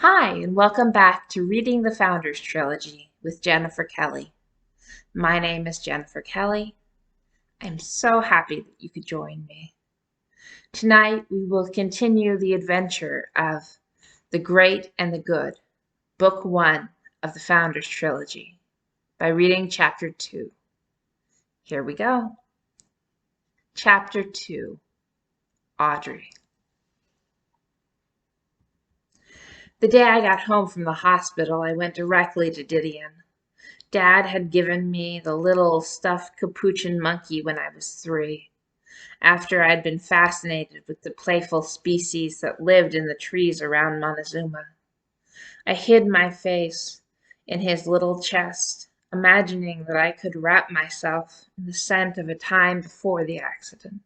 Hi, and welcome back to Reading the Founders Trilogy with Jennifer Kelley. My name is Jennifer Kelley. I'm so happy that you could join me. Tonight, we will continue the adventure of The Great and the Good, Book 1 of the Founders Trilogy, by reading Chapter 2. Here we go. Chapter 2, Audrey. The day I got home from the hospital, I went directly to Didion. Dad had given me the little stuffed capuchin monkey when I was 3, after I'd been fascinated with the playful species that lived in the trees around Montezuma. I hid my face in his little chest, imagining that I could wrap myself in the scent of a time before the accident.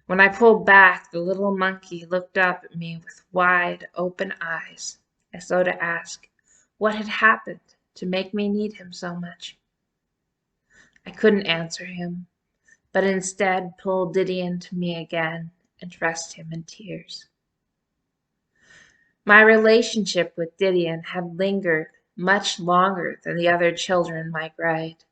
When I pulled back, the little monkey looked up at me with wide, open eyes, as though to ask what had happened to make me need him so much. I couldn't answer him, but instead pulled Didion to me again and dressed him in tears. My relationship with Didion had lingered much longer than the other children my grade.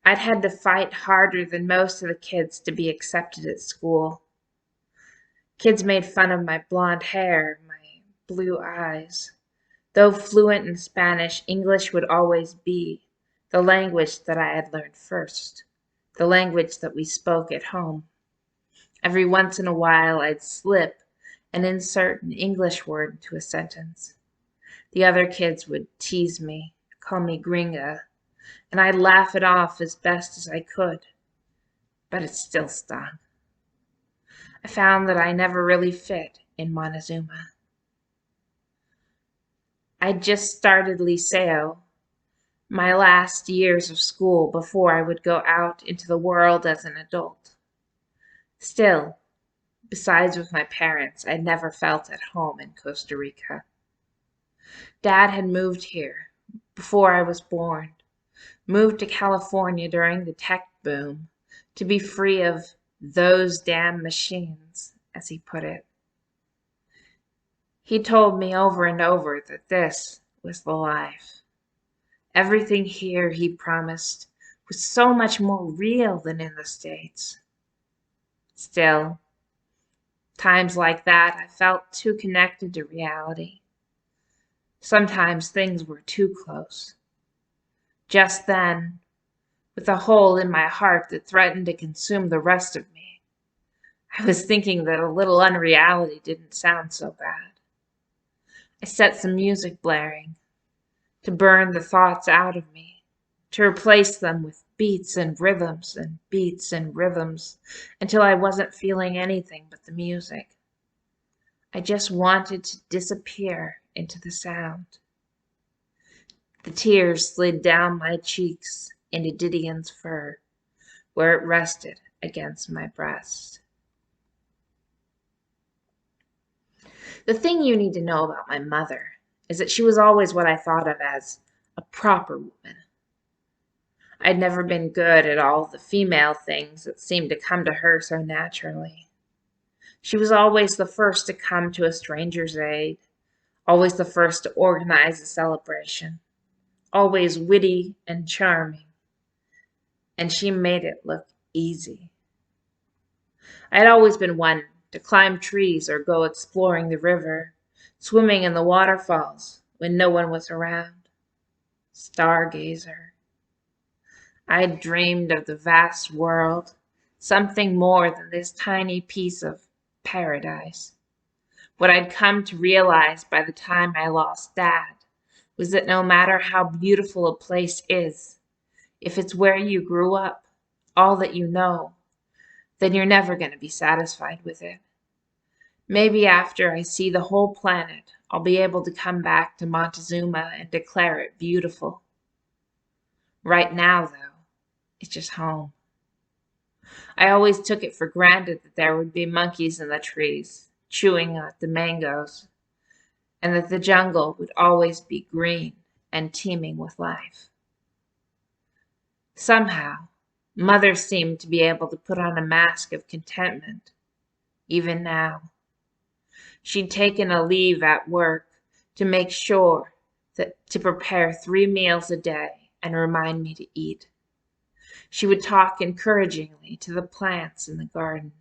I'd had to fight harder than most of the kids to be accepted at school. Kids made fun of my blonde hair, my blue eyes. Though fluent in Spanish, English would always be the language that I had learned first, the language that we spoke at home. Every once in a while, I'd slip and insert an English word into a sentence. The other kids would tease me, call me gringa, and I'd laugh it off as best as I could, but it still stung. I found that I never really fit in Montezuma. I'd just started Liceo, my last years of school before I would go out into the world as an adult. Still, besides with my parents, I'd never felt at home in Costa Rica. Dad had moved here before I was born, moved to California during the tech boom to be free of those damn machines, as he put it. He told me over and over that this was the life. Everything here, he promised, was so much more real than in the States. Still, times like that, I felt too connected to reality. Sometimes things were too close. Just then, with a hole in my heart that threatened to consume the rest of me, I was thinking that a little unreality didn't sound so bad. I set some music blaring to burn the thoughts out of me, to replace them with beats and rhythms and beats and rhythms until I wasn't feeling anything but the music. I just wanted to disappear into the sound. The tears slid down my cheeks into Didion's fur, where it rested against my breast. The thing you need to know about my mother is that she was always what I thought of as a proper woman. I'd never been good at all the female things that seemed to come to her so naturally. She was always the first to come to a stranger's aid, always the first to organize a celebration, always witty and charming, and she made it look easy. I'd always been one to climb trees or go exploring the river, swimming in the waterfalls when no one was around. Stargazer. I dreamed of the vast world, something more than this tiny piece of paradise. What I'd come to realize by the time I lost Dad was that no matter how beautiful a place is, if it's where you grew up, all that you know, then you're never going to be satisfied with it. Maybe after I see the whole planet, I'll be able to come back to Montezuma and declare it beautiful. Right now, though, it's just home. I always took it for granted that there would be monkeys in the trees, chewing at the mangoes, and that the jungle would always be green and teeming with life. Somehow, Mother seemed to be able to put on a mask of contentment, even now. She'd taken a leave at work to make sure to prepare 3 meals a day and remind me to eat. She would talk encouragingly to the plants in the garden.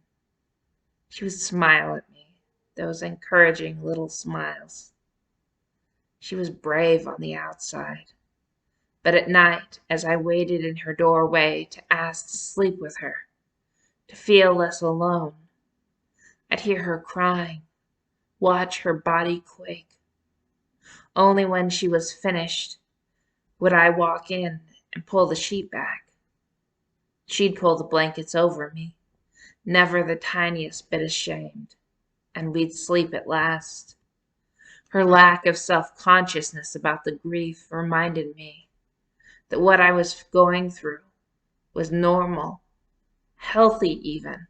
She would smile at me, those encouraging little smiles. She was brave on the outside, but at night, as I waited in her doorway to ask to sleep with her, to feel less alone, I'd hear her crying, watch her body quake. Only when she was finished would I walk in and pull the sheet back. She'd pull the blankets over me, never the tiniest bit ashamed, and we'd sleep at last. Her lack of self-consciousness about the grief reminded me that what I was going through was normal, healthy even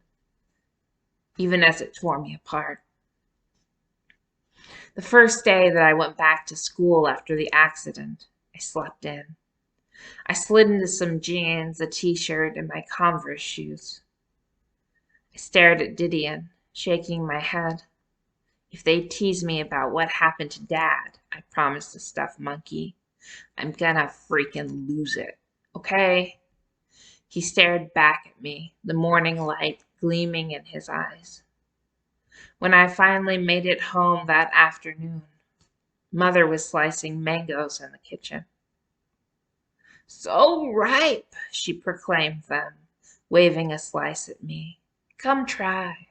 as it tore me apart. The first day that I went back to school after the accident, I slept in. I slid into some jeans, a t-shirt, and my Converse shoes. I stared at Didion, shaking my head. If they tease me about what happened to Dad, I promised the stuffed monkey, I'm gonna freaking lose it, okay? He stared back at me, the morning light gleaming in his eyes. When I finally made it home that afternoon, Mother was slicing mangoes in the kitchen. So ripe, she proclaimed them, waving a slice at me. Come try.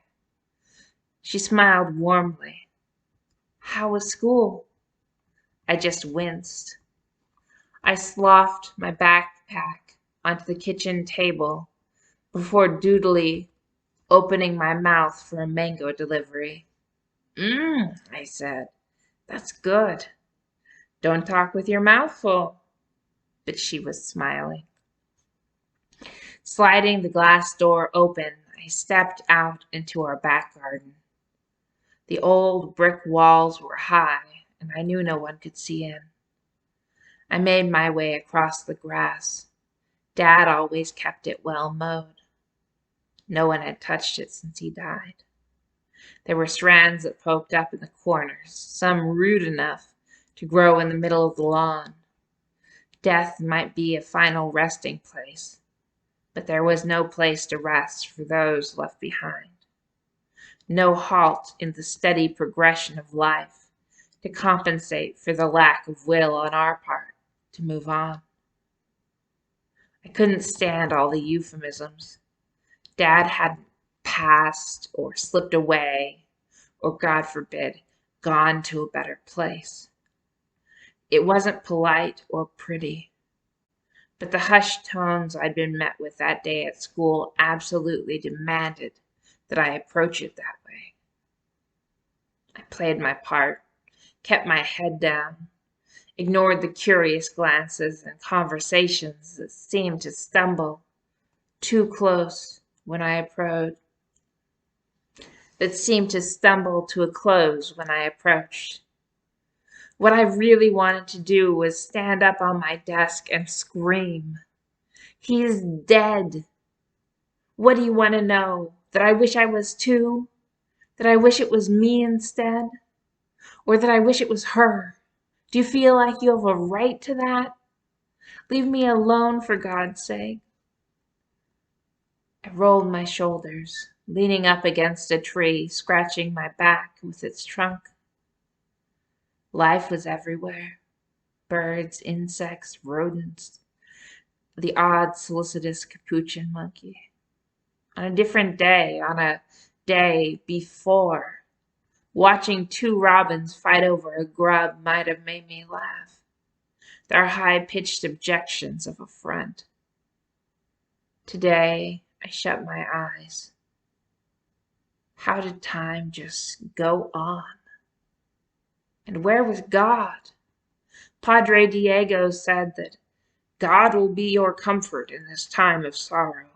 She smiled warmly. How was school? I just winced. I sloughed my backpack onto the kitchen table before doodly opening my mouth for a mango delivery. I said, that's good. Don't talk with your mouth full. But she was smiling. Sliding the glass door open, I stepped out into our back garden. The old brick walls were high, and I knew no one could see in. I made my way across the grass. Dad always kept it well mowed. No one had touched it since he died. There were strands that poked up in the corners, some rude enough to grow in the middle of the lawn. Death might be a final resting place, but there was no place to rest for those left behind. No halt in the steady progression of life to compensate for the lack of will on our part to move on. I couldn't stand all the euphemisms. Dad hadn't passed or slipped away or, God forbid, gone to a better place. It wasn't polite or pretty, but the hushed tones I'd been met with that day at school absolutely demanded that I approach it that way. I played my part, kept my head down, ignored the curious glances and conversations that seemed to stumble too close when I approached. That seemed to stumble to a close when I approached. What I really wanted to do was stand up on my desk and scream, "He's dead! What do you want to know? That I wish I was too? That I wish it was me instead? Or that I wish it was her? Do you feel like you have a right to that? Leave me alone, for God's sake." I rolled my shoulders, leaning up against a tree, scratching my back with its trunk. Life was everywhere. Birds, insects, rodents, the odd solicitous capuchin monkey. On a different day, on a day before, watching two robins fight over a grub might have made me laugh. Their high-pitched objections of affront. Today, I shut my eyes. How did time just go on? And where was God? Padre Diego said that God will be your comfort in this time of sorrow.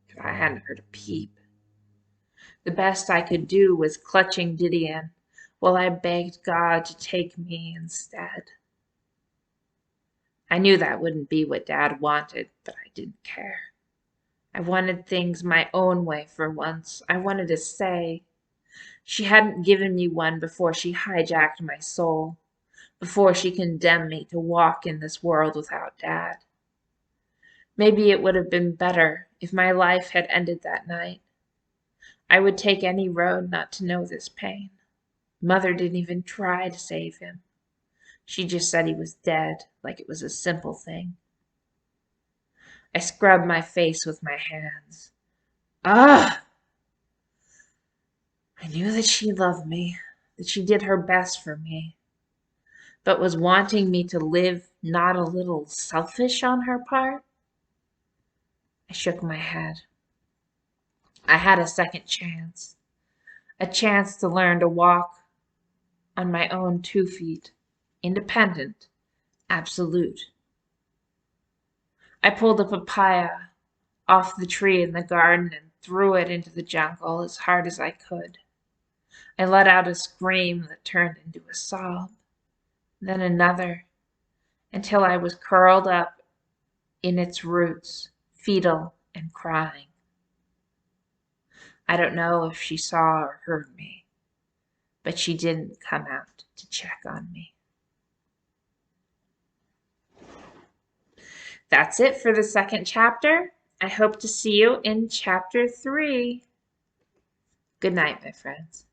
But I hadn't heard a peep. The best I could do was clutching Didion while I begged God to take me instead. I knew that wouldn't be what Dad wanted, but I didn't care. I wanted things my own way for once. I wanted to say, She hadn't given me one before she hijacked my soul, before she condemned me to walk in this world without Dad. Maybe it would have been better if my life had ended that night. I would take any road not to know this pain. Mother didn't even try to save him. She just said he was dead, like it was a simple thing. I scrubbed my face with my hands. Ah! I knew that she loved me, that she did her best for me, but was wanting me to live not a little selfish on her part? I shook my head. I had a second chance, a chance to learn to walk on my own 2 feet, independent, absolute. I pulled a papaya off the tree in the garden and threw it into the jungle as hard as I could. I let out a scream that turned into a sob, then another, until I was curled up in its roots, fetal and crying. I don't know if she saw or heard me, but she didn't come out to check on me. That's it for the second chapter. I hope to see you in chapter 3. Good night, my friends.